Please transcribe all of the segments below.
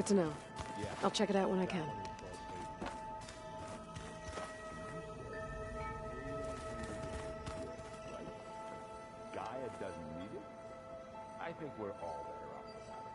Good to know. I'll check it out when I can. Gaia doesn't need it. I think we're all better off without it.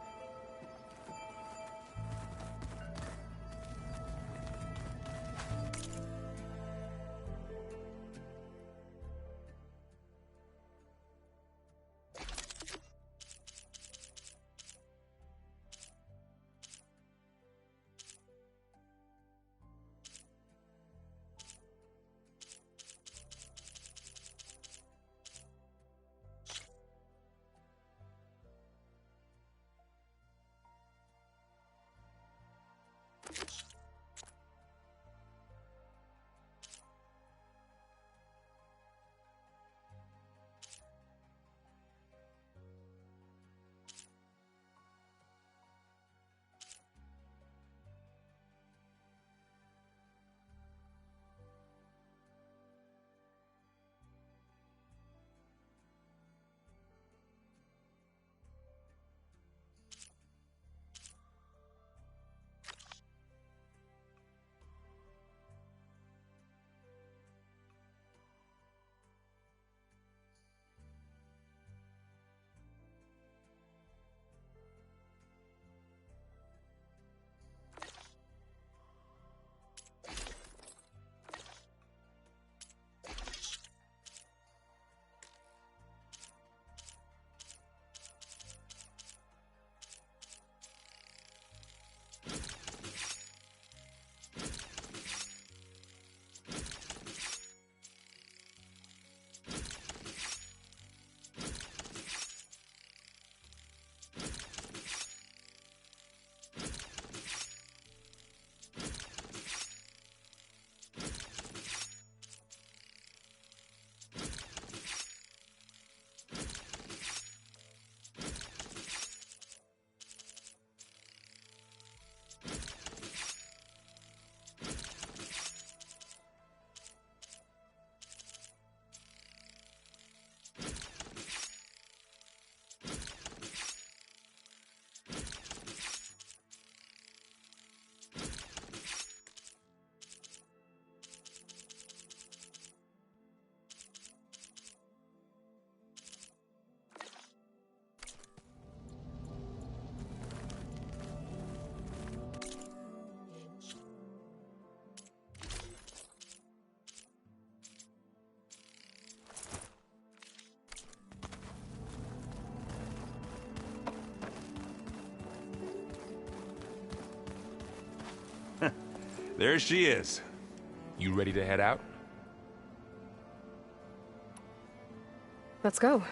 There she is. You ready to head out? Let's go.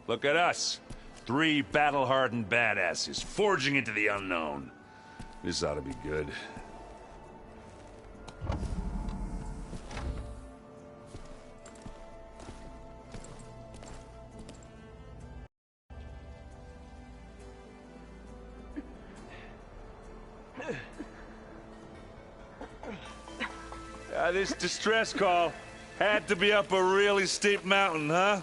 Look at us. 3 battle-hardened badasses forging into the unknown. This ought to be good. This distress call had to be up a really steep mountain, huh?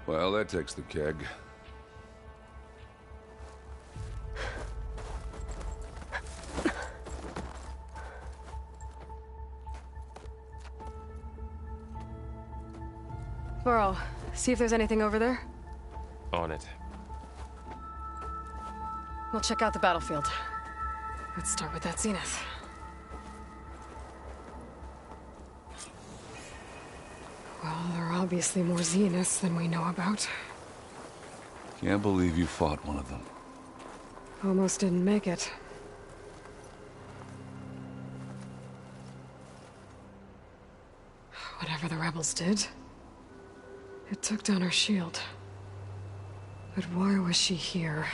Well, that takes the keg. Varl, see if there's anything over there. On it. We'll check out the battlefield. Let's start with that zenith. Well, there are obviously more zeniths than we know about. Can't believe you fought one of them. Almost didn't make it. Whatever the rebels did, it took down her shield. But why was she here?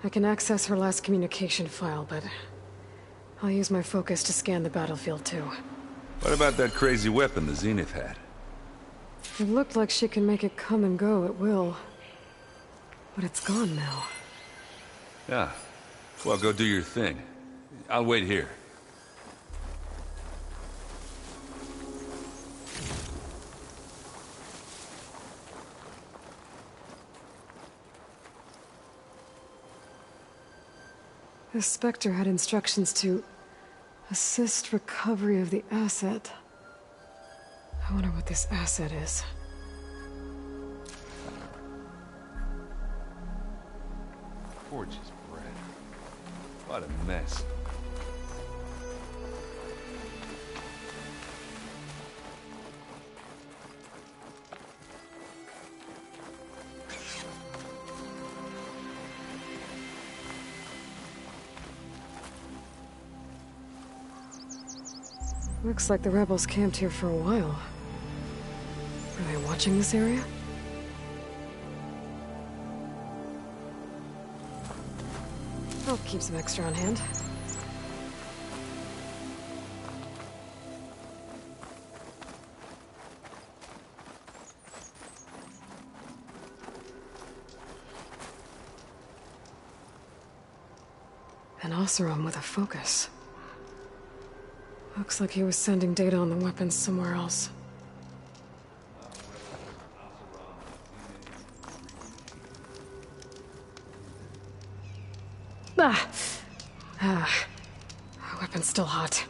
I can access her last communication file, but I'll use my focus to scan the battlefield too. What about that crazy weapon the Zenith had? It looked like she can make it come and go at will. But it's gone now. Yeah. Well, go do your thing. I'll wait here. The Spectre had instructions to assist recovery of the asset. I wonder what this asset is. Gorgeous bread. What a mess. Looks like the rebels camped here for a while. Are they watching this area? I'll keep some extra on hand. An Oseram with a focus. Looks like he was sending data on the weapons somewhere else. Our weapon's still hot.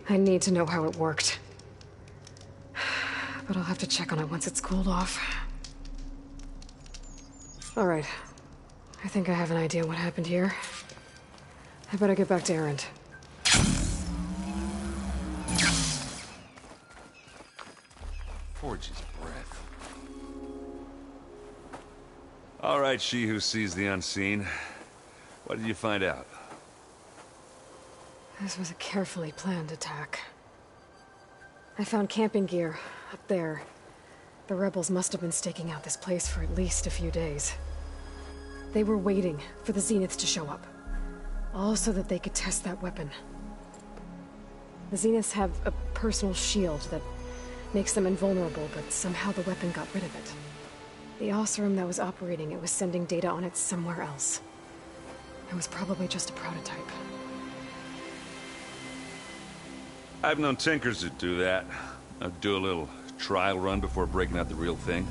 I need to know how it worked. But I'll have to check on it once it's cooled off. Alright. I think I have an idea what happened here. I better get back to Erend. Gorgeous breath. All right, she who sees the unseen. What did you find out? This was a carefully planned attack. I found camping gear up there. The rebels must have been staking out this place for at least a few days. They were waiting for the Zeniths to show up. All so that they could test that weapon. The Zeniths have a personal shield that makes them invulnerable, but somehow the weapon got rid of it. The Oseram that was operating it was sending data on it somewhere else. It was probably just a prototype. I've known tinkers that do that. I'd do a little trial run before breaking out the real thing.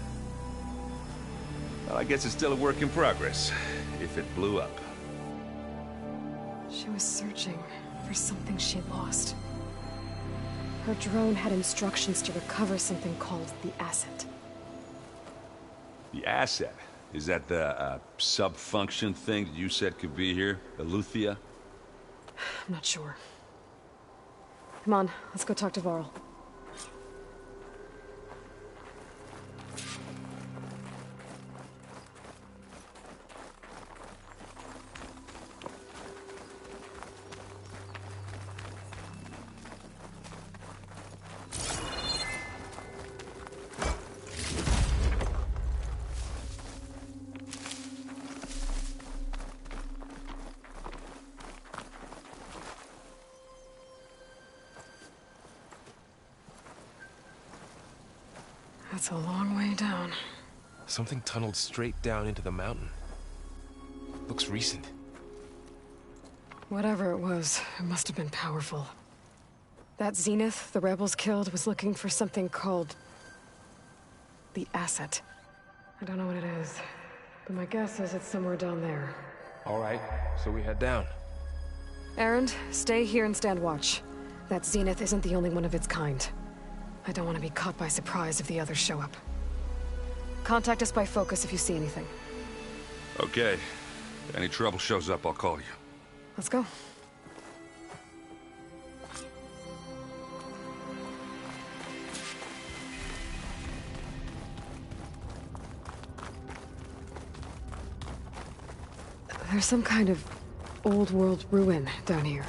Well, I guess it's still a work in progress, if it blew up. She was searching for something she lost. Her drone had instructions to recover something called the asset. The asset? Is that the sub-function thing that you said could be here? The Luthia? I'm not sure. Come on, let's go talk to Varl. That's a long way down. Something tunneled straight down into the mountain. Looks recent. Whatever it was, it must have been powerful. That Zenith the rebels killed was looking for something called the asset. I don't know what it is, but my guess is it's somewhere down there. All right, so we head down. Erend, stay here and stand watch. That Zenith isn't the only one of its kind. I don't want to be caught by surprise if the others show up. Contact us by focus if you see anything. Okay. If any trouble shows up, I'll call you. Let's go. There's some kind of old world ruin down here.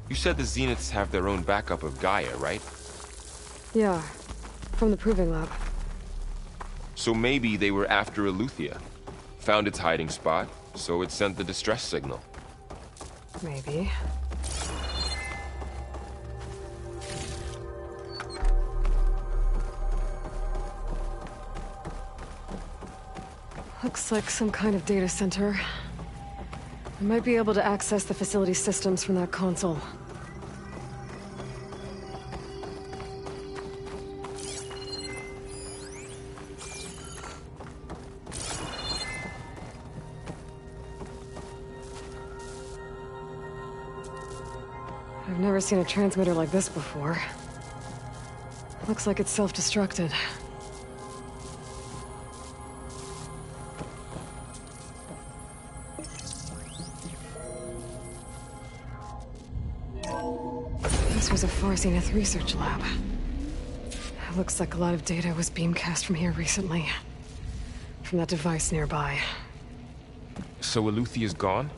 You said the Zeniths have their own backup of Gaia, right? Yeah, from the Proving Lab. So maybe they were after Eleuthia. Found its hiding spot, so it sent the distress signal. Maybe. Looks like some kind of data center. I might be able to access the facility systems from that console. I've never seen a transmitter like this before. Looks like it's self-destructed. This was a Far Zenith research lab. It looks like a lot of data was beamcast from here recently. From that device nearby. So Eleuthia's gone?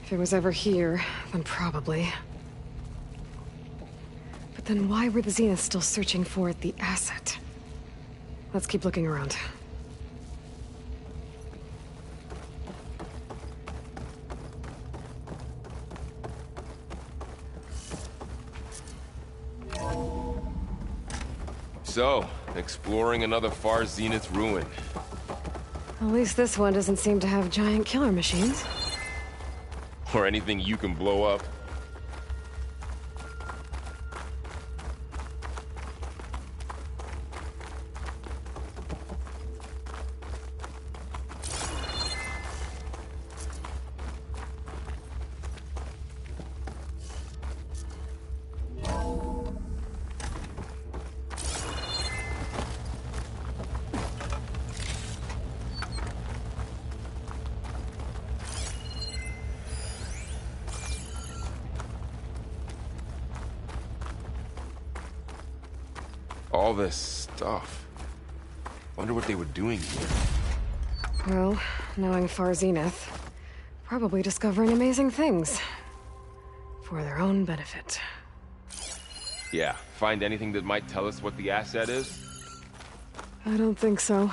If it was ever here, then probably. But then why were the Zeniths still searching for the asset? Let's keep looking around. So, exploring another Far Zenith ruin. At least this one doesn't seem to have giant killer machines. Or anything you can blow up. All this stuff. Wonder what they were doing here. Well, knowing Far Zenith, probably discovering amazing things. For their own benefit. Yeah, find anything that might tell us what the asset is? I don't think so.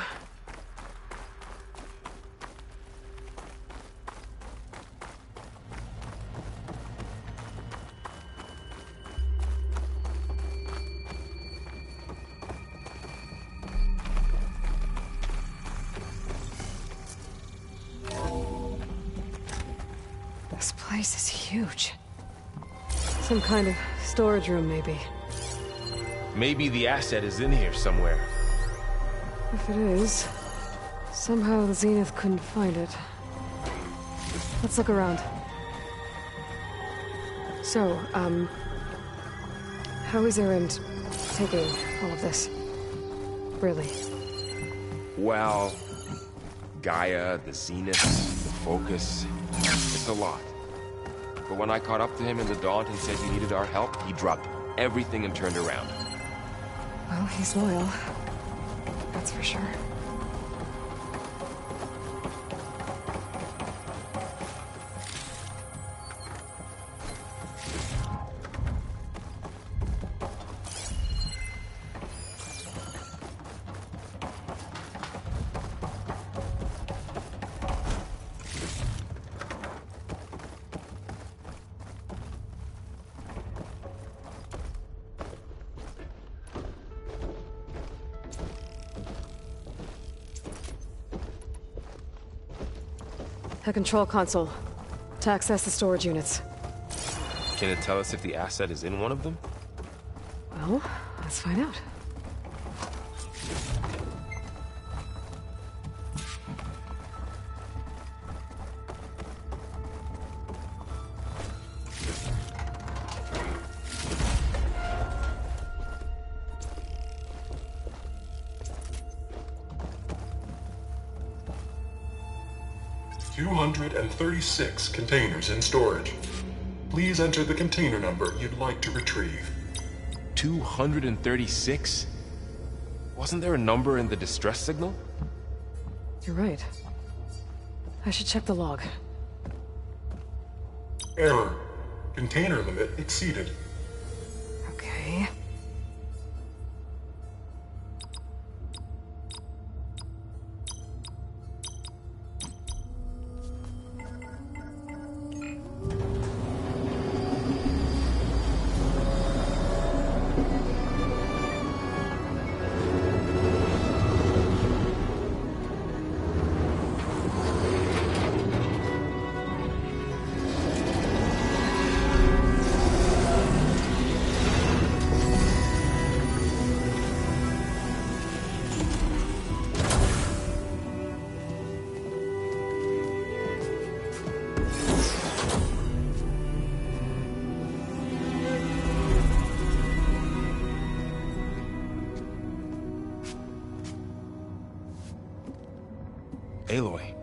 This place is huge. Some kind of storage room, maybe. Maybe the asset is in here somewhere. If it is, somehow the Zenith couldn't find it. Let's look around. So, how is Erend taking all of this? Really? Well, Gaia, the Zeniths, the Focus. It's a lot. But when I caught up to him in the Daunt and said he needed our help, he dropped everything and turned around. Well, he's loyal. That's for sure. A control console. To access the storage units. Can it tell us if the asset is in one of them? Well, let's find out. 236 containers in storage. Please enter the container number you'd like to retrieve. 236? Wasn't there a number in the distress signal? You're right. I should check the log. Error. Container limit exceeded. Okay. Aloy.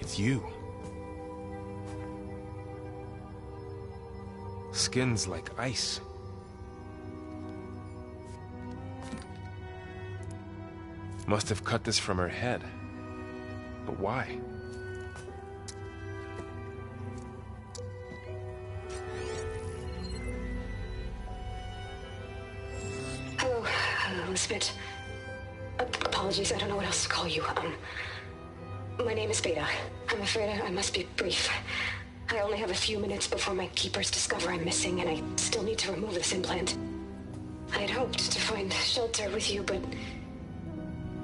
It's you. Skin's like ice. Must have cut this from her head. But why? Hello, Spit. Apologies, I don't know what else to call you. My name is Beta. I'm afraid I must be brief. I only have a few minutes before my keepers discover I'm missing, and I still need to remove this implant. I had hoped to find shelter with you, but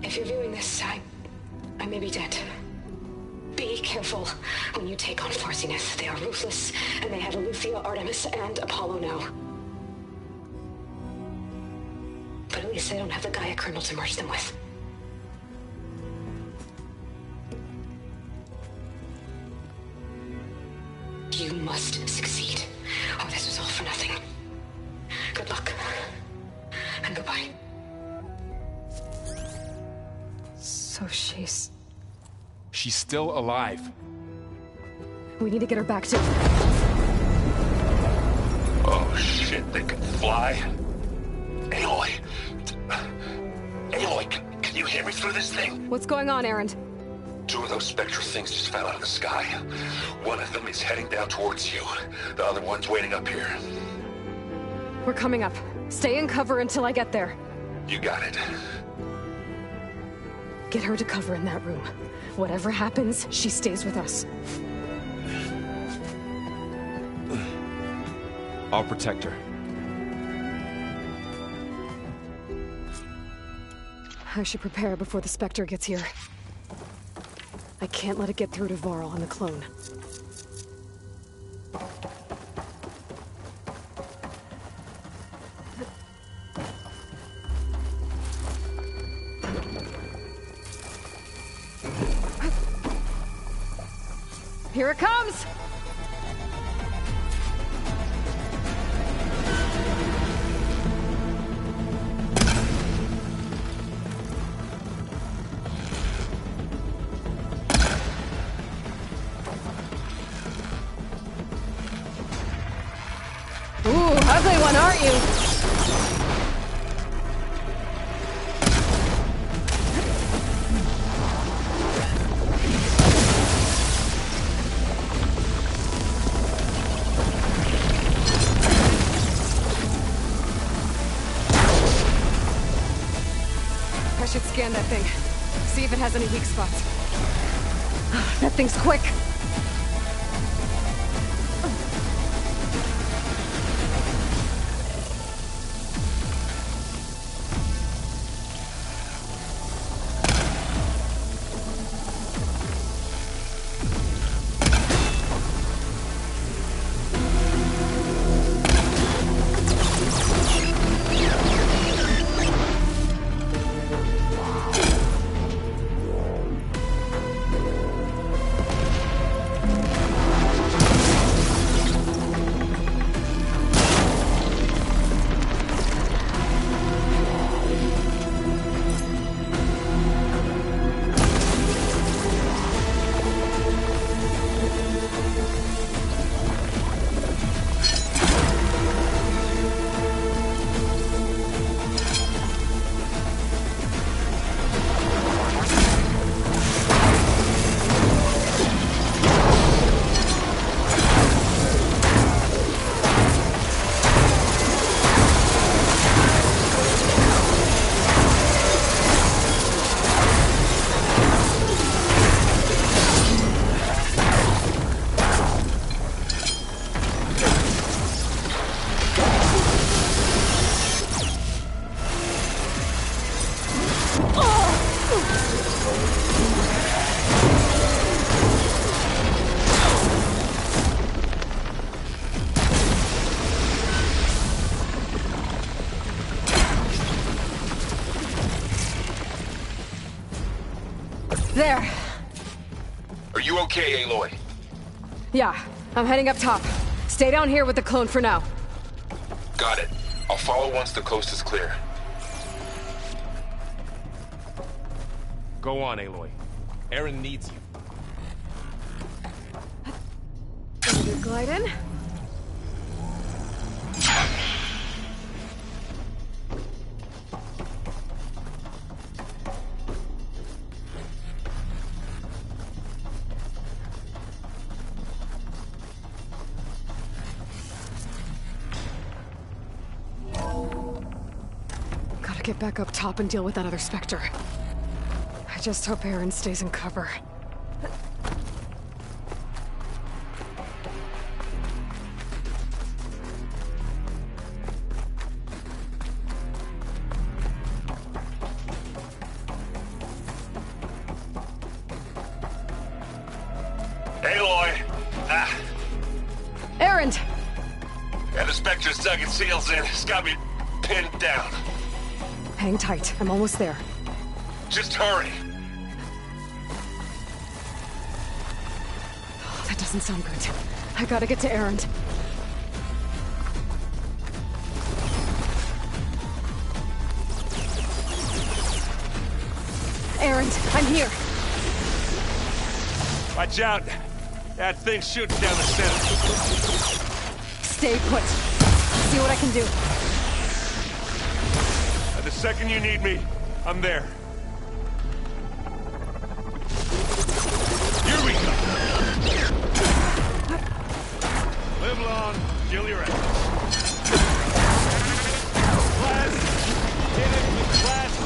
if you're viewing this, I may be dead. Be careful when you take on Far Zenith. They are ruthless, and they have Aletheia, Artemis, and Apollo now. But at least they don't have the Gaia kernel to merge them with. You must succeed, or this was all for nothing. Good luck. And goodbye. So she's... She's still alive. We need to get her back to... Oh shit, they can fly? Aloy! Aloy, can you hear me through this thing? What's going on, Erend? Two of those spectral things just fell out of the sky. One of them is heading down towards you. The other one's waiting up here. We're coming up. Stay in cover until I get there. You got it. Get her to cover in that room. Whatever happens, she stays with us. I'll protect her. I should prepare before the Spectre gets here. I can't let it get through to Varl and the clone. Here it comes! Ooh, ugly one, aren't you? I should scan that thing. See if it has any weak spots. That thing's quick. There. Are you okay, Aloy? Yeah, I'm heading up top. Stay down here with the clone for now. Got it. I'll follow once the coast is clear. Go on, Aloy. Aaron needs you. You glide in. Gotta get back up top and deal with that other Spectre. I just hope Aaron stays in cover. Aloy! Ah, Aaron! and the Spectre's dug its heels in. It's got me pinned down. Hang tight. I'm almost there. Just hurry. Oh, that doesn't sound good. I gotta get to Aaron. Aaron, I'm here. Watch out! That thing's shooting down the center. Stay put. See what I can do. And the second you need me, I'm there. Here we go! Live long, kill your enemies. Blast! Hit it with blast!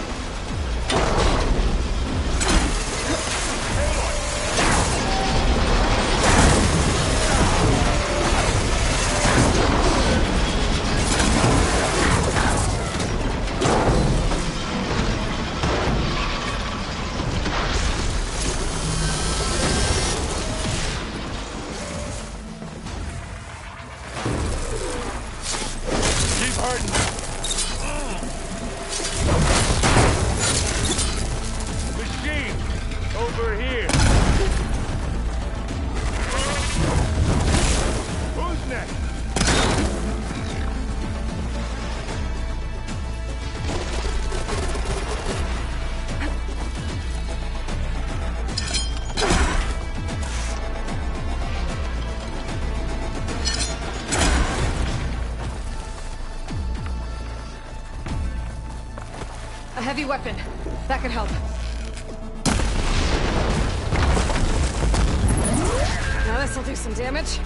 A heavy weapon. That could help. Now this'll do some damage.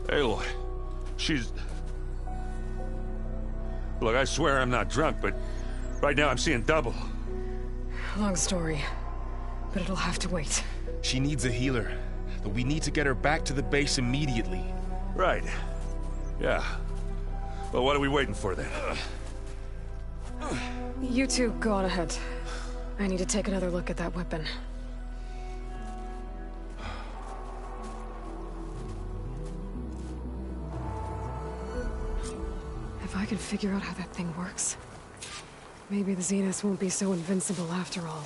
Aloy, she's... Look, I swear I'm not drunk, but right now I'm seeing double. Long story, but it'll have to wait. She needs a healer, but we need to get her back to the base immediately. Right. Yeah. Well, what are we waiting for then? You two go on ahead. I need to take another look at that weapon. If I can figure out how that thing works, maybe the Zeniths won't be so invincible after all.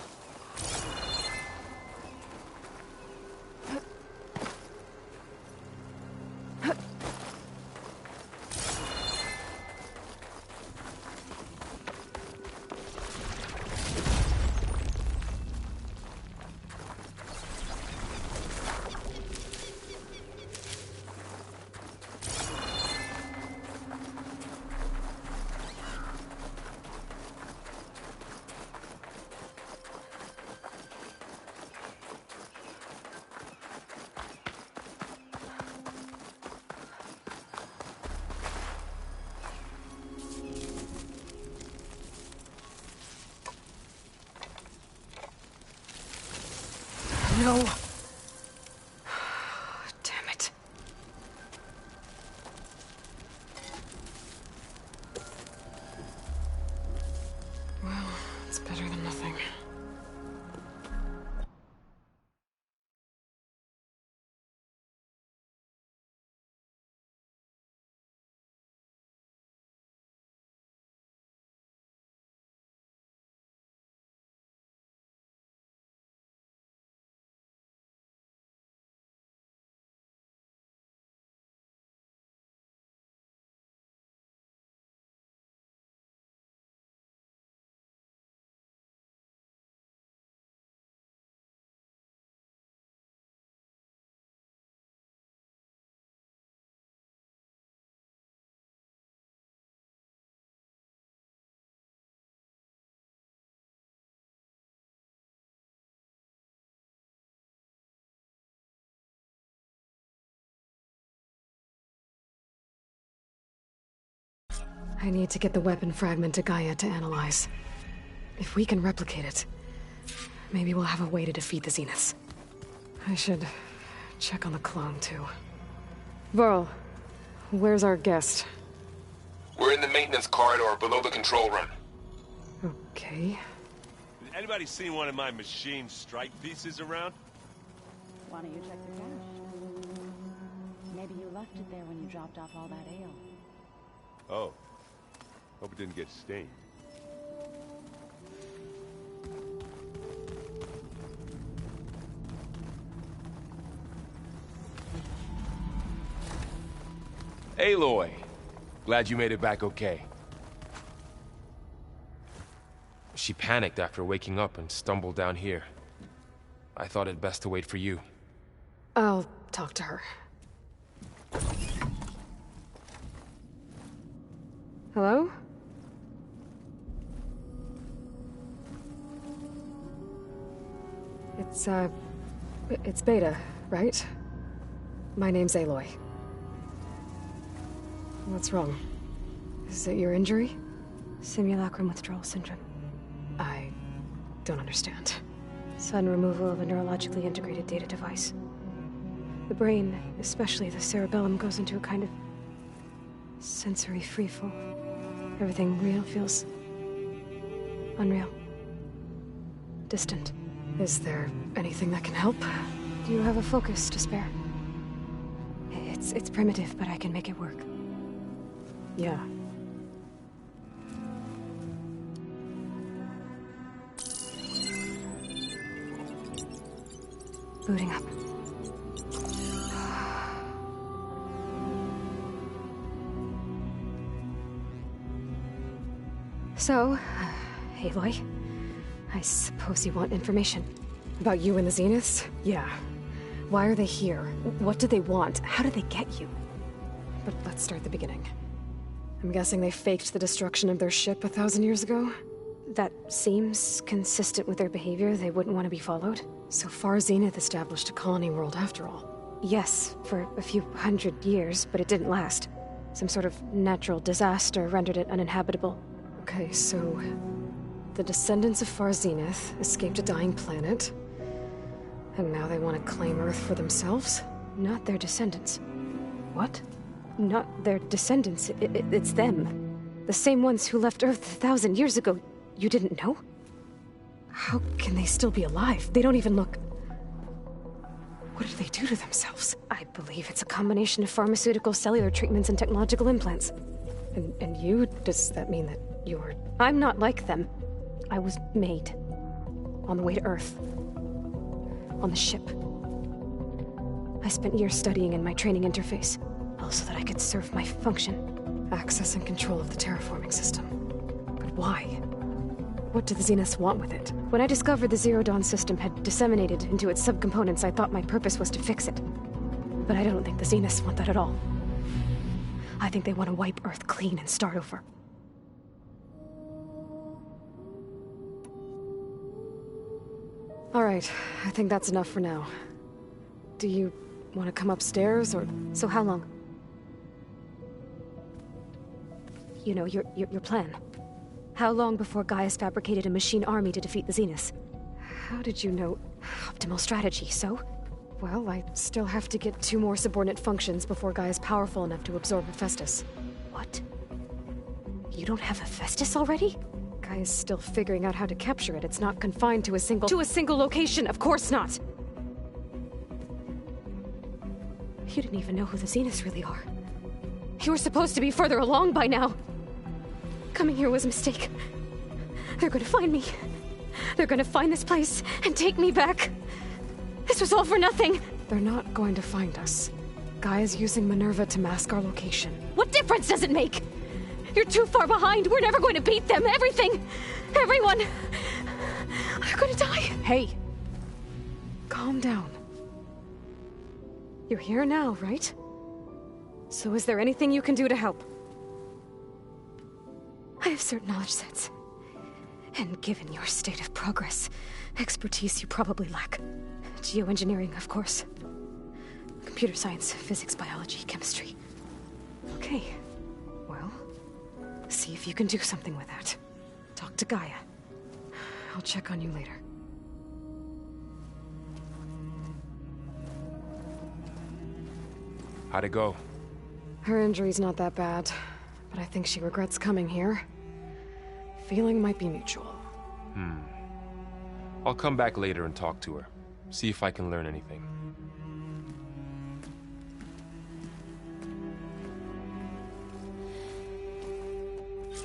no. Damn it. Well, it's better than nothing. I need to get the weapon fragment to Gaia to analyze. If we can replicate it, maybe we'll have a way to defeat the Zeniths. I should check on the clone, too. Varl, where's our guest? We're in the maintenance corridor below the control room. Okay. Anybody seen one of my machine strike pieces around? Why don't you check the cache? Maybe you left it there when you dropped off all that ale. Oh. Hope it didn't get stained. Aloy, glad you made it back okay. She panicked after waking up and stumbled down here. I thought it best to wait for you. I'll talk to her. Hello? It's Beta, right? My name's Aloy. What's wrong? Is it your injury? Simulacrum withdrawal syndrome. I don't understand. Sudden removal of a neurologically integrated data device. The brain, especially the cerebellum, goes into a kind of sensory freefall. Everything real feels unreal. Distant. Is there anything that can help? Do you have a focus to spare? It's primitive, but I can make it work. Yeah. Booting up. So, Aloy, I suppose you want information. About you and the Zeniths? Yeah. Why are they here? What do they want? How did they get you? But let's start at the beginning. I'm guessing they faked the destruction of their ship 1,000 years ago? That seems consistent with their behavior. They wouldn't want to be followed. So far, Zenith established a colony world after all. Yes, for a few hundred years, but it didn't last. Some sort of natural disaster rendered it uninhabitable. Okay, so the descendants of Far Zenith escaped a dying planet, and now they want to claim Earth for themselves? Not their descendants. What? Not their descendants. It's them. The same ones who left Earth 1,000 years ago. You didn't know? How can they still be alive? They don't even look... What did they do to themselves? I believe it's a combination of pharmaceutical, cellular treatments, and technological implants. And you? Does that mean that you're... I'm not like them. I was made. On the way to Earth. On the ship. I spent years studying in my training interface, all so that I could serve my function. Access and control of the terraforming system. But why? What do the Zeniths want with it? When I discovered the Zero Dawn system had disseminated into its subcomponents, I thought my purpose was to fix it. But I don't think the Zeniths want that at all. I think they want to wipe Earth clean and start over. All right, I think that's enough for now. Do you want to come upstairs, or... So how long? You know, your plan. How long before Gaia's fabricated a machine army to defeat the Zeniths? How did you know... Optimal strategy, so? Well, I still have to get 2 more subordinate functions before Gaia's powerful enough to absorb Hephaestus. What? You don't have Hephaestus already? Gaia's still figuring out how to capture it. It's not confined to a single location, of course not! You didn't even know who the Zeniths really are. You were supposed to be further along by now! Coming here was a mistake. They're gonna find me. They're gonna find this place and take me back. This was all for nothing! They're not going to find us. Gaia's using Minerva to mask our location. What difference does it make? You're too far behind. We're never going to beat them. Everything, everyone, are gonna die. Hey, calm down. You're here now, right? So is there anything you can do to help? I have certain knowledge sets. And given your state of progress, expertise you probably lack. Geoengineering, of course. Computer science, physics, biology, chemistry. Okay. Well, see if you can do something with that. Talk to Gaia. I'll check on you later. How'd it go? Her injury's not that bad, but I think she regrets coming here. Feeling might be mutual. I'll come back later and talk to her. See if I can learn anything.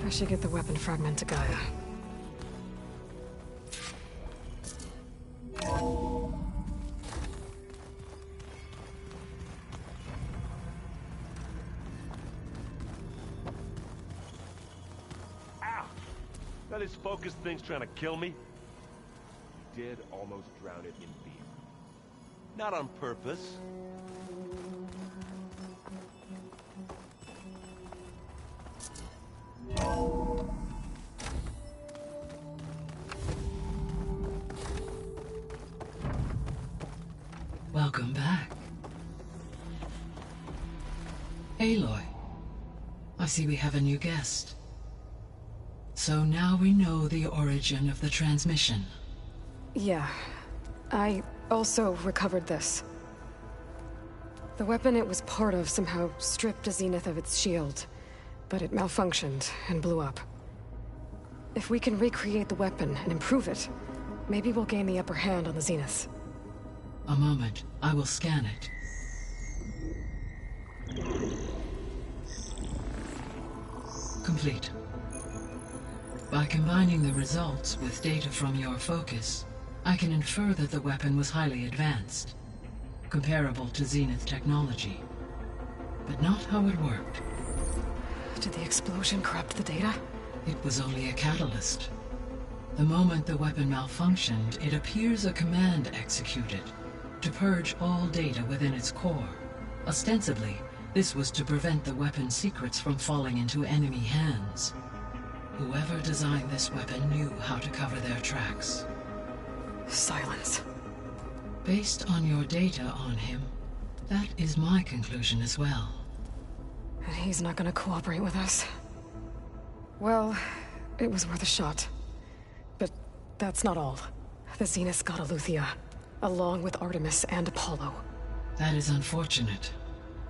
I should get the weapon fragment to Gaia. Ow! Now this focus thing's trying to kill me? Did almost drown it in beer. Not on purpose. Welcome back. Aloy, I see we have a new guest. So now we know the origin of the transmission. Yeah. I also recovered this. The weapon it was part of somehow stripped a Zenith of its shield, but it malfunctioned and blew up. If we can recreate the weapon and improve it, maybe we'll gain the upper hand on the Zeniths. A moment, I will scan it. Complete. By combining the results with data from your focus, I can infer that the weapon was highly advanced, comparable to Zenith technology, but not how it worked. Did the explosion corrupt the data? It was only a catalyst. The moment the weapon malfunctioned, it appears a command executed to purge all data within its core. Ostensibly, this was to prevent the weapon's secrets from falling into enemy hands. Whoever designed this weapon knew how to cover their tracks. Silence. Based on your data on him, that is my conclusion as well. And he's not gonna cooperate with us. Well, it was worth a shot. But that's not all. The Zeniths got Aletheia, along with Artemis and Apollo. That is unfortunate.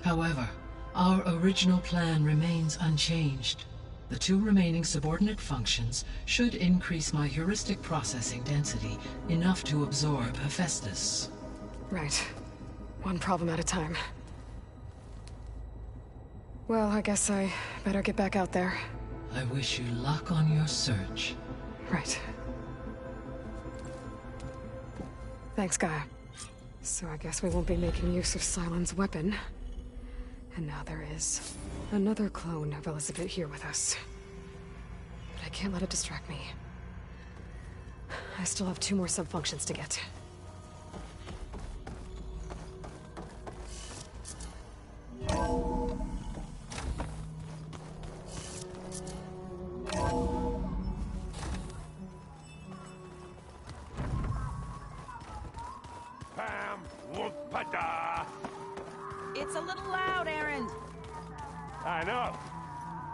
However, our original plan remains unchanged. The 2 remaining subordinate functions should increase my heuristic processing density enough to absorb Hephaestus. Right. One problem at a time. Well, I guess I better get back out there. I wish you luck on your search. Right. Thanks, Gaia. So I guess we won't be making use of Cylon's weapon. And now there is another clone of Elizabeth here with us. But I can't let it distract me. I still have 2 more sub-functions to get. Pam, whoop-a-da! It's a little loud, Aaron. I know.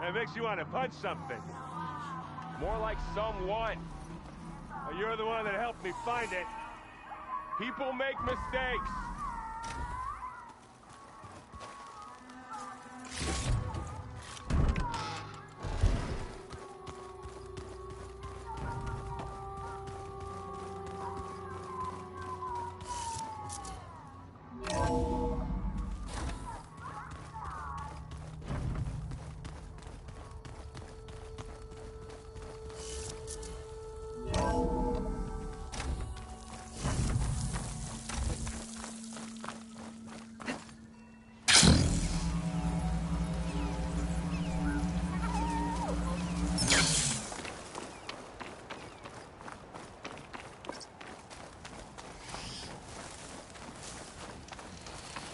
It makes you want to punch something. More like someone. You're the one that helped me find it. People make mistakes.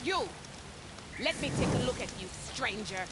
You! Let me take a look at you, stranger.